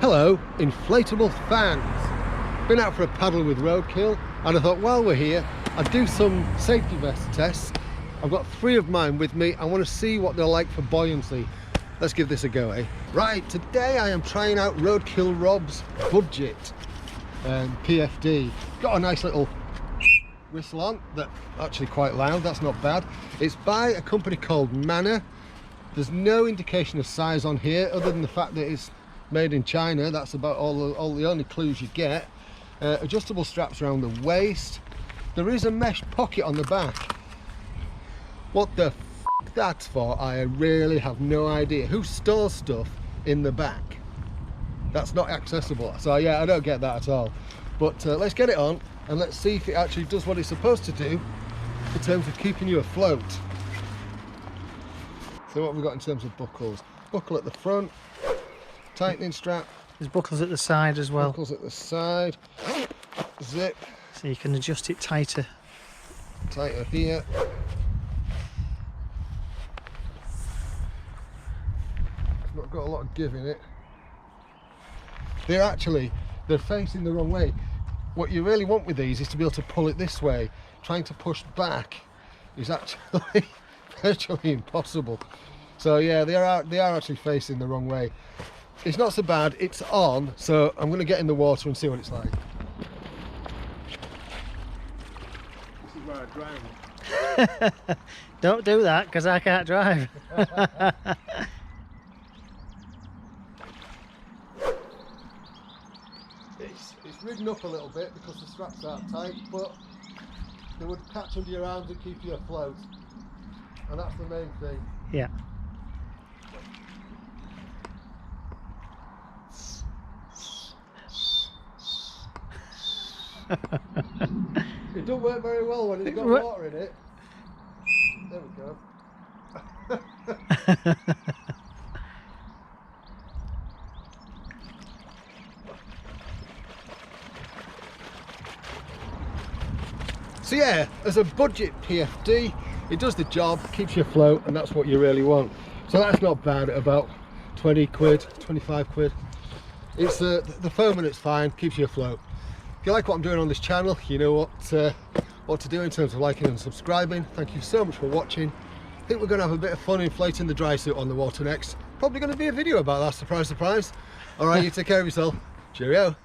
Hello, inflatable fans. Been out for a paddle with Roadkill and I thought while we're here I'd do some safety vest tests. I've got 3 of mine with me. I want to see what they're like for buoyancy. Let's give this a go, eh? Right, today I am trying out Roadkill Rob's budget PFD. Got a nice little whistle on that's actually quite loud, that's not bad. It's by a company called Manor. There's no indication of size on here other than the fact that it's made in China. That's about all the only clues you get. Adjustable straps around the waist. There is a mesh pocket on the back. What the f that's for, I really have no idea. Who stores stuff in the back? That's not accessible. So yeah, I don't get that at all. But let's get it on and let's see if it actually does what it's supposed to do in terms of keeping you afloat. So what have we got in terms of buckles? Buckle at the front, tightening strap. There's buckles at the side as well. Buckles at the side, zip. So you can adjust it tighter. Tighter here. It's not got a lot of give in it. They're facing the wrong way. What you really want with these is to be able to pull it this way. Trying to push back is actually virtually impossible. So yeah, they are actually facing the wrong way. It's not so bad, it's on, so I'm going to get in the water and see what it's like. This is where I drown. Don't do that because I can't drive. It's ridden up a little bit because the straps aren't tight, but they would catch under your arms and keep you afloat, and that's the main thing. Yeah. It don't work very well when it's got water in it. There we go. So yeah, as a budget PFD, it does the job, keeps you afloat, and that's what you really want. So that's not bad at about 20 quid, 25 quid. It's the foam and it's fine, keeps you afloat. If you like what I'm doing on this channel, you know what to do in terms of liking and subscribing. Thank you so much for watching. I think we're going to have a bit of fun inflating the dry suit on the water next. Probably going to be a video about that, surprise, surprise. All right, you take care of yourself. Cheerio.